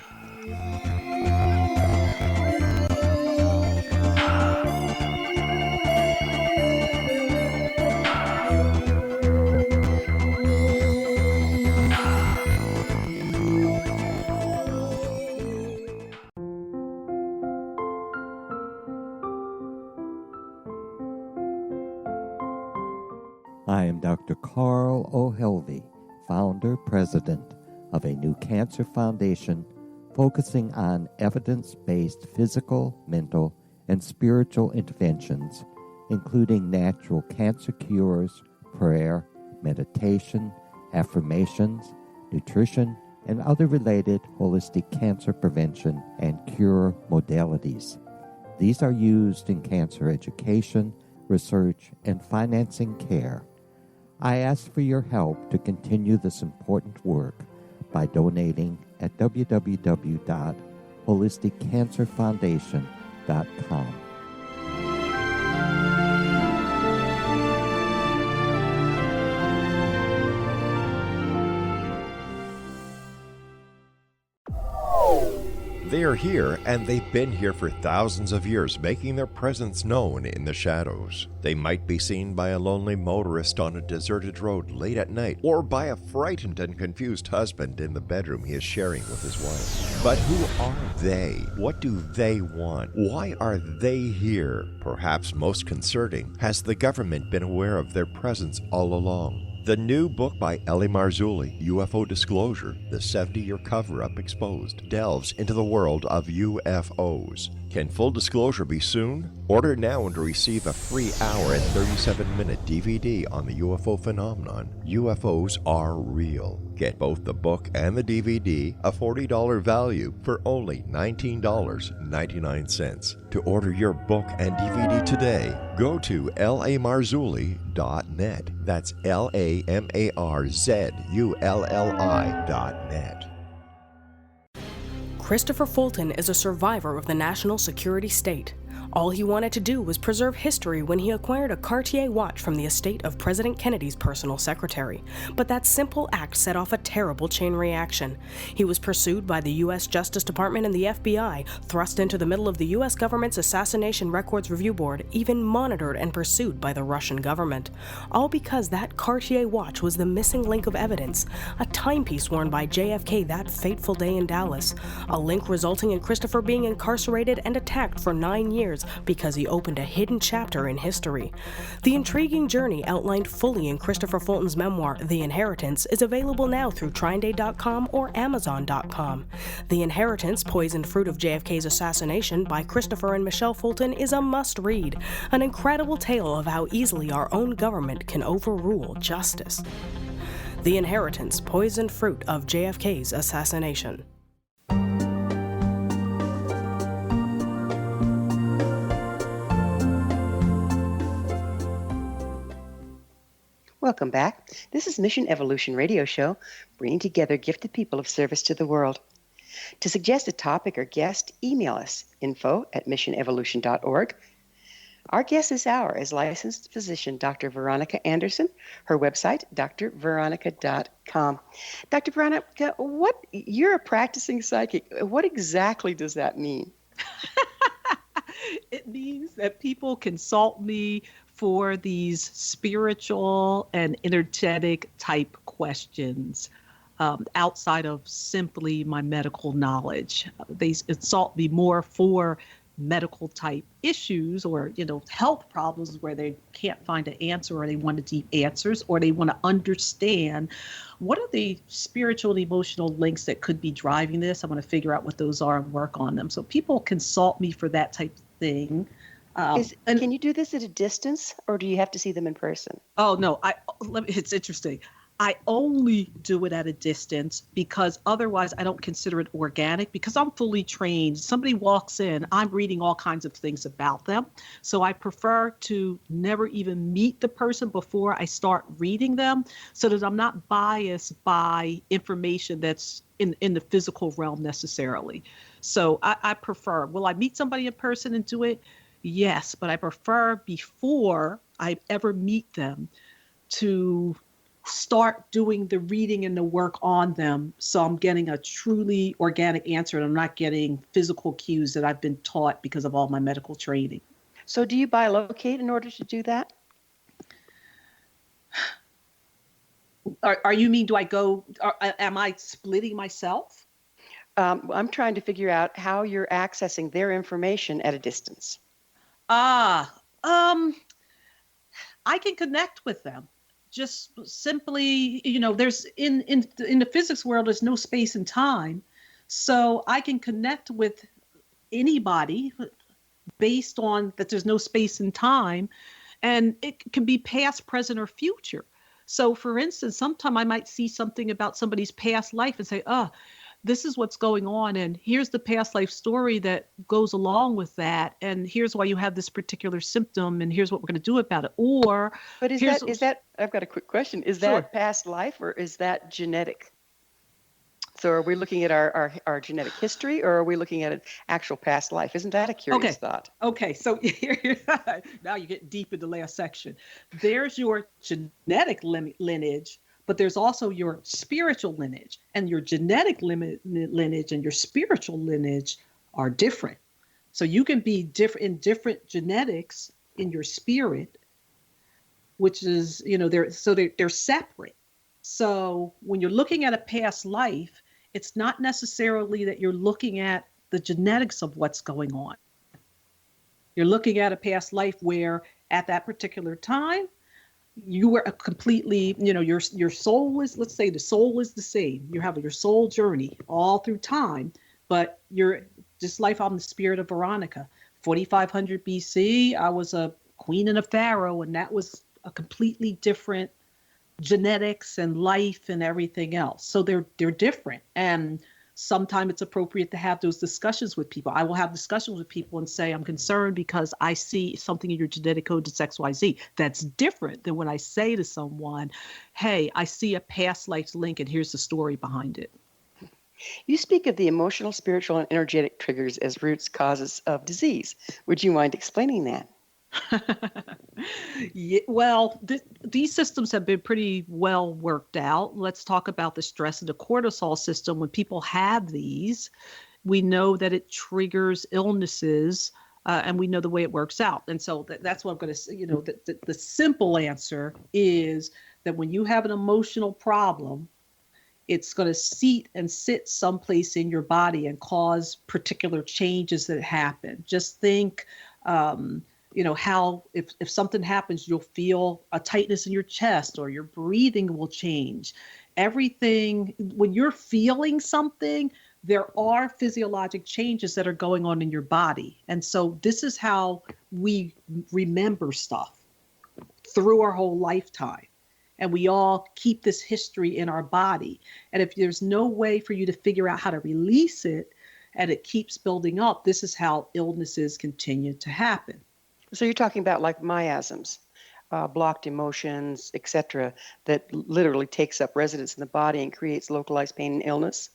I am Dr. Carl O'Helvey, founder, president of a new cancer foundation focusing on evidence-based physical, mental, and spiritual interventions, including natural cancer cures, prayer, meditation, affirmations, nutrition, and other related holistic cancer prevention and cure modalities. These are used in cancer education, research, and financing care. I ask for your help to continue this important work by donating at www.holisticcancerfoundation.com. They are here, and they've been here for thousands of years, making their presence known in the shadows. They might be seen by a lonely motorist on a deserted road late at night, or by a frightened and confused husband in the bedroom he is sharing with his wife. But who are they? What do they want? Why are they here? Perhaps most concerning, has the government been aware of their presence all along? The new book by Ellie Marzulli, UFO Disclosure, the 70-year cover-up exposed, delves into the world of UFOs. Can full disclosure be soon? Order now and receive a free hour and 37-minute DVD on the UFO phenomenon. UFOs are real. Get both the book and the DVD, a $40 value, for only $19.99. To order your book and DVD today, go to lamarzulli.net. That's LAMARZULLI.net. Christopher Fulton is a survivor of the national security state. All he wanted to do was preserve history when he acquired a Cartier watch from the estate of President Kennedy's personal secretary. But that simple act set off a terrible chain reaction. He was pursued by the U.S. Justice Department and the FBI, thrust into the middle of the U.S. government's Assassination Records Review Board, even monitored and pursued by the Russian government. All because that Cartier watch was the missing link of evidence, a timepiece worn by JFK that fateful day in Dallas, a link resulting in Christopher being incarcerated and attacked for 9 years because he opened a hidden chapter in history. The intriguing journey outlined fully in Christopher Fulton's memoir, The Inheritance, is available now through TrineDay.com or Amazon.com. The Inheritance, Poisoned Fruit of JFK's Assassination by Christopher and Michelle Fulton is a must-read, an incredible tale of how easily our own government can overrule justice. The Inheritance, Poisoned Fruit of JFK's Assassination. Welcome back. This is Mission Evolution Radio Show, bringing together gifted people of service to the world. To suggest a topic or guest, email us, info@missionevolution.org. Our guest this hour is licensed physician Dr. Veronica Anderson. Her website, drveronica.com. Dr. Veronica, you're a practicing psychic. What exactly does that mean? It means that people consult me for these spiritual and energetic type questions outside of simply my medical knowledge. They consult me more for medical type issues or, health problems where they can't find an answer or they want deep answers or they want to understand what are the spiritual and emotional links that could be driving this. I want to figure out what those are and work on them. So people consult me for that type of thing. Can you do this at a distance or do you have to see them in person? Oh, no. It's interesting. I only do it at a distance because otherwise I don't consider it organic because I'm fully trained. Somebody walks in, I'm reading all kinds of things about them. So I prefer to never even meet the person before I start reading them so that I'm not biased by information that's in the physical realm necessarily. So I prefer, will I meet somebody in person and do it? Yes, but I prefer before I ever meet them to start doing the reading and the work on them so I'm getting a truly organic answer and I'm not getting physical cues that I've been taught because of all my medical training. So do you bilocate in order to do that? Are you mean, do I go, am I splitting myself? I'm trying to figure out how you're accessing their information at a distance. I can connect with them. Just simply, there's in the physics world, there's no space and time. So I can connect with anybody based on that there's no space and time. And it can be past, present, or future. So for instance, sometime I might see something about somebody's past life and say, this is what's going on. And here's the past life story that goes along with that. And here's why you have this particular symptom. And here's what we're going to do about it. But is that, I've got a quick question. Is that past life or is that genetic? So are we looking at our genetic history or are we looking at an actual past life? Isn't that a curious thought? Okay. So now you get deep in the last section. There's your genetic lineage. But there's also your spiritual lineage, and your genetic lineage and your spiritual lineage are different. So you can be different in different genetics in your spirit, which is, they're separate. So when you're looking at a past life, it's not necessarily that you're looking at the genetics of what's going on. You're looking at a past life where at that particular time, you were a completely, your soul is, let's say the soul is the same. You have your soul journey all through time, but you're just like I'm the spirit of Veronica. 4500 BC, I was a queen and a pharaoh, and that was a completely different genetics and life and everything else. So they're different. And sometimes it's appropriate to have those discussions with people. I will have discussions with people and say, I'm concerned because I see something in your genetic code that's XYZ. That's different than when I say to someone, hey, I see a past life link and here's the story behind it. You speak of the emotional, spiritual, and energetic triggers as roots causes of disease. Would you mind explaining that? Yeah, well, these systems have been pretty well worked out. Let's talk about the stress and the cortisol system. When people have these, we know that it triggers illnesses, and we know the way it works out. And so that's what I'm going to say. The simple answer is that when you have an emotional problem, it's going to seat and sit someplace in your body and cause particular changes that happen. Just think, how if something happens, you'll feel a tightness in your chest or your breathing will change. Everything, when you're feeling something, there are physiologic changes that are going on in your body. And so this is how we remember stuff through our whole lifetime. And we all keep this history in our body. And if there's no way for you to figure out how to release it and it keeps building up, this is how illnesses continue to happen. So you're talking about like miasms, blocked emotions, etc., that literally takes up residence in the body and creates localized pain and illness?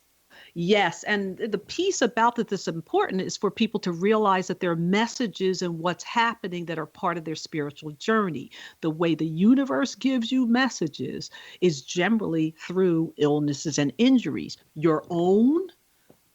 Yes, and the piece about that that's important is for people to realize that there are messages and what's happening that are part of their spiritual journey. The way the universe gives you messages is generally through illnesses and injuries, your own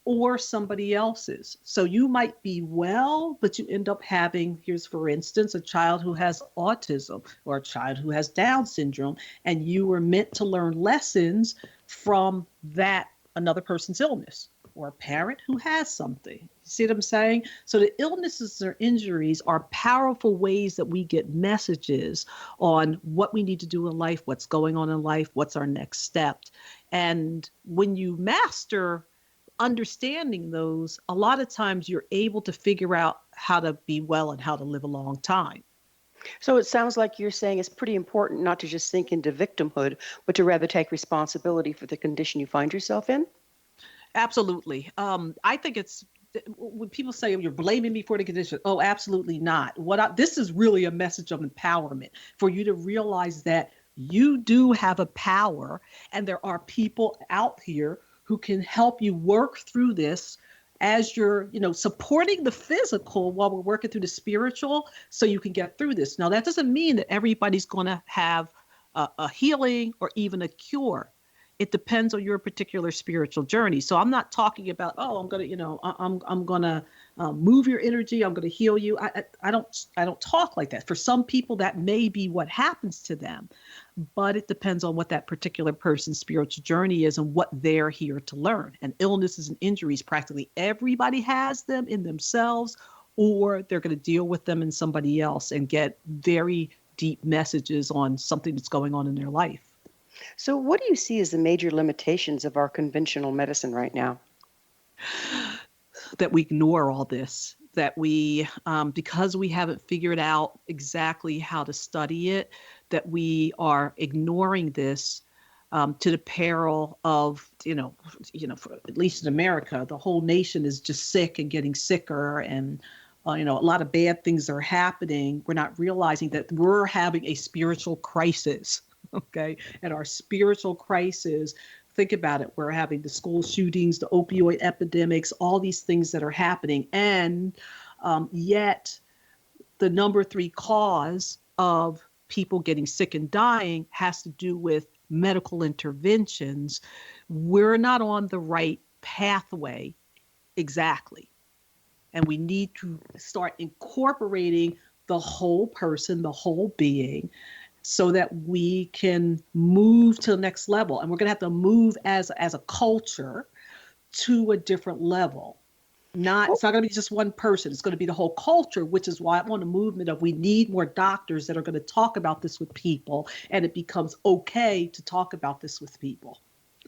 or somebody else's. So you might be well, but you end up having, here's for instance, a child who has autism or a child who has Down syndrome, and you were meant to learn lessons from that another person's illness, or a parent who has something. You see what I'm saying? So the illnesses or injuries are powerful ways that we get messages on what we need to do in life, what's going on in life, what's our next step. And when you master understanding those, a lot of times you're able to figure out how to be well and how to live a long time. So it sounds like you're saying it's pretty important not to just sink into victimhood, but to rather take responsibility for the condition you find yourself in? Absolutely. I think it's when people say you're blaming me for the condition. Oh, absolutely not. This is really a message of empowerment for you to realize that you do have a power, and there are people out here who can help you work through this as you're, supporting the physical while we're working through the spiritual, so you can get through this. Now, that doesn't mean that everybody's going to have a healing or even a cure. It depends on your particular spiritual journey. So I'm not talking about, I'm going to, I'm going to move your energy. I'm going to heal you. I don't talk like that. For some people, that may be what happens to them, but it depends on what that particular person's spiritual journey is and what they're here to learn. And illnesses and injuries, practically everybody has them in themselves, or they're going to deal with them in somebody else and get very deep messages on something that's going on in their life. So what do you see as the major limitations of our conventional medicine right now? That we ignore all this, that we, because we haven't figured out exactly how to study it, that we are ignoring this to the peril of, for, at least in America, the whole nation is just sick and getting sicker, and a lot of bad things are happening. We're not realizing that we're having a spiritual crisis. Okay. And our spiritual crisis, think about it. We're having the school shootings, the opioid epidemics, all these things that are happening. And yet the number 3 cause of people getting sick and dying has to do with medical interventions. We're not on the right pathway exactly. And we need to start incorporating the whole person, the whole being, so that we can move to the next level. And we're going to have to move as a culture to a different level. It's not going to be just one person. It's going to be the whole culture, which is why I'm on the movement of we need more doctors that are going to talk about this with people, and it becomes okay to talk about this with people.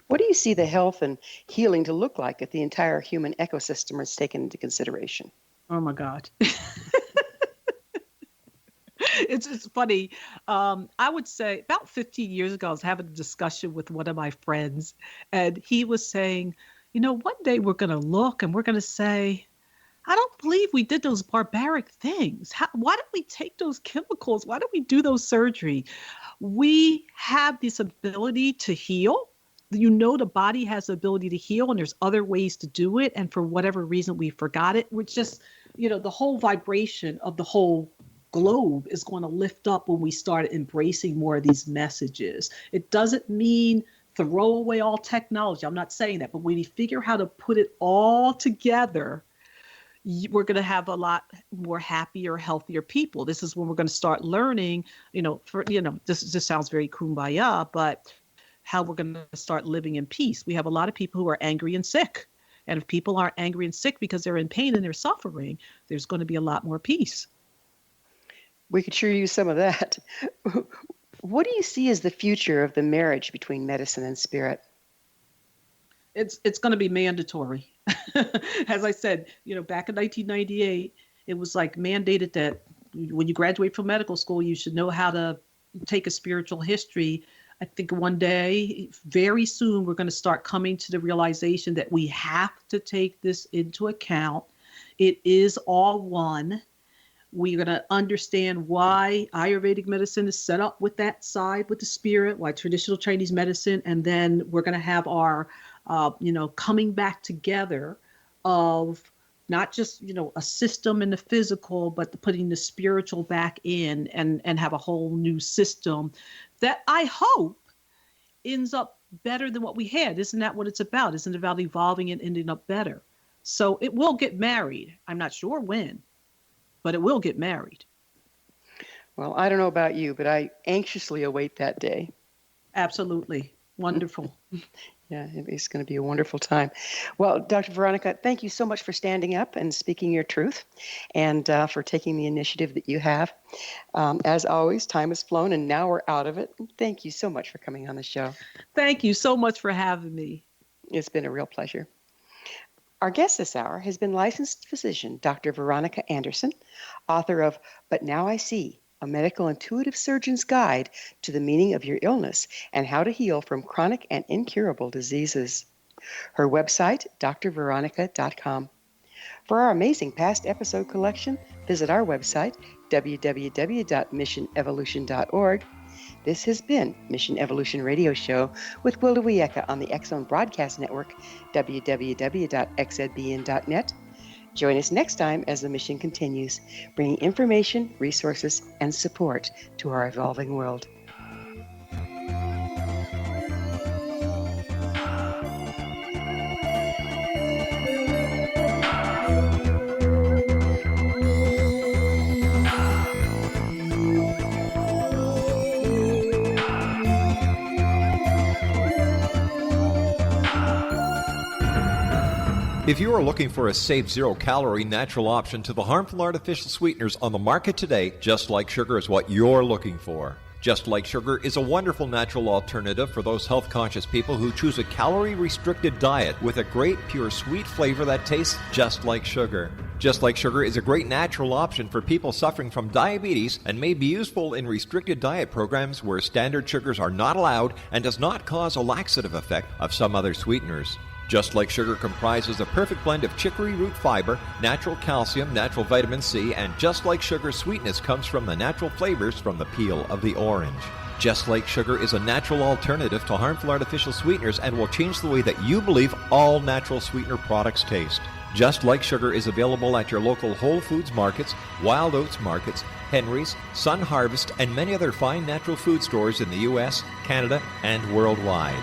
What do you see the health and healing to look like if the entire human ecosystem is taken into consideration? Oh my God. It's funny. I would say about 15 years ago, I was having a discussion with one of my friends, and he was saying, one day we're going to look and we're going to say, I don't believe we did those barbaric things. Why did we take those chemicals? Why did we do those surgery? We have this ability to heal. you know the body has the ability to heal, and there's other ways to do it. And for whatever reason, we forgot it. We're just, the whole vibration of the whole globe is going to lift up when we start embracing more of these messages. It doesn't mean throw away all technology. I'm not saying that, but when we figure how to put it all together, we're going to have a lot more happier, healthier people. This is when we're going to start learning, this sounds very kumbaya, but how we're going to start living in peace. We have a lot of people who are angry and sick. And if people aren't angry and sick because they're in pain and they're suffering, there's going to be a lot more peace. We could sure use some of that. What do you see as the future of the marriage between medicine and spirit? It's going to be mandatory. As I said, back in 1998, it was like mandated that when you graduate from medical school, you should know how to take a spiritual history. I think one day, very soon, we're going to start coming to the realization that we have to take this into account. It is all one. We're going to understand why Ayurvedic medicine is set up with that side, with the spirit, why traditional Chinese medicine, and then we're going to have our coming back together of not just, a system in the physical, but putting the spiritual back in and have a whole new system that I hope ends up better than what we had. Isn't that what it's about? Isn't it about evolving and ending up better? So it will get married. I'm not sure when, but it will get married. Well, I don't know about you, but I anxiously await that day. Absolutely. Wonderful. Yeah, it's going to be a wonderful time. Well, Dr. Veronica, thank you so much for standing up and speaking your truth and for taking the initiative that you have. As always, time has flown and now we're out of it. Thank you so much for coming on the show. Thank you so much for having me. It's been a real pleasure. Our guest this hour has been licensed physician Dr. Veronica Anderson, author of But Now I See, a medical intuitive surgeon's guide to the meaning of your illness and how to heal from chronic and incurable diseases. Her website, drveronica.com. For our amazing past episode collection, visit our website, www.missionevolution.org. This has been Mission Evolution Radio Show with Wilda Wieka on the X Zone Broadcast Network, www.xzbn.net. Join us next time as the mission continues, bringing information, resources, and support to our evolving world. If you are looking for a safe, zero-calorie, natural option to the harmful artificial sweeteners on the market today, Just Like Sugar is what you're looking for. Just Like Sugar is a wonderful natural alternative for those health-conscious people who choose a calorie-restricted diet with a great, pure, sweet flavor that tastes just like sugar. Just Like Sugar is a great natural option for people suffering from diabetes and may be useful in restricted diet programs where standard sugars are not allowed and does not cause a laxative effect of some other sweeteners. Just Like Sugar comprises a perfect blend of chicory root fiber, natural calcium, natural vitamin C, and Just Like Sugar's sweetness comes from the natural flavors from the peel of the orange. Just Like Sugar is a natural alternative to harmful artificial sweeteners and will change the way that you believe all natural sweetener products taste. Just Like Sugar is available at your local Whole Foods markets, Wild Oats markets, Henry's, Sun Harvest, and many other fine natural food stores in the U.S., Canada, and worldwide.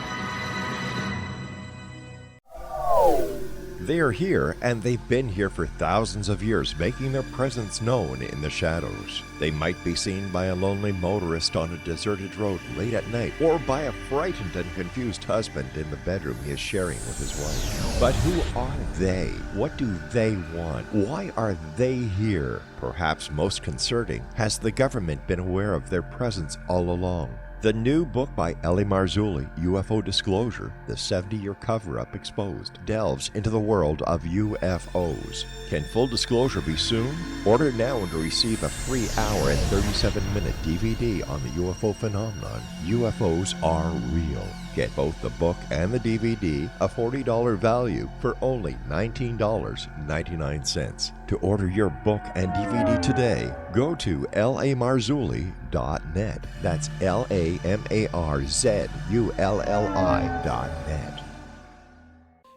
They are here, and they've been here for thousands of years, making their presence known in the shadows. They might be seen by a lonely motorist on a deserted road late at night, or by a frightened and confused husband in the bedroom he is sharing with his wife. But who are they? What do they want? Why are they here? Perhaps most concerning, has the government been aware of their presence all along? The new book by Ellie Marzulli, UFO Disclosure, the 70-year cover-up exposed, delves into the world of UFOs. Can full disclosure be soon? Order now and receive a free hour and 37-minute DVD on the UFO phenomenon. UFOs are real. Get both the book and the DVD, a $40 value, for only $19.99. To order your book and DVD today, go to lamarzulli.net. That's LAMARZULLI.net.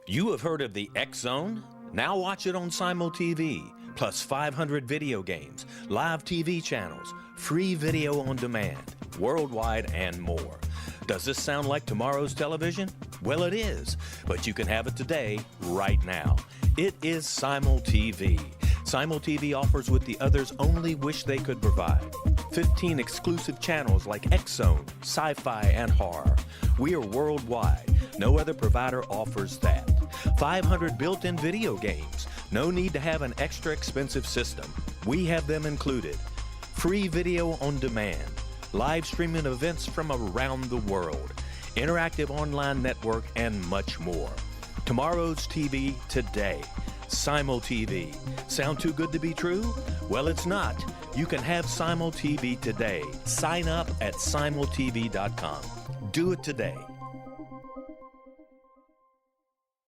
You have heard of the X Zone? Now watch it on Simul TV, plus 500 video games, live TV channels, free video on demand, worldwide, and more. Does this sound like tomorrow's television? Well, it is, but you can have it today, right now. It is Simul TV. Simul TV offers what the others only wish they could provide. 15 exclusive channels like X Zone, sci-fi, and horror. We are worldwide. No other provider offers that. 500 built-in video games. No need to have an extra expensive system. We have them included. Free video on demand. Live streaming events from around the world. Interactive online network, and much more. Tomorrow's TV today. Simul TV. Sound too good to be true? Well, it's not. You can have Simul TV today. Sign up at simultv.com. Do it today.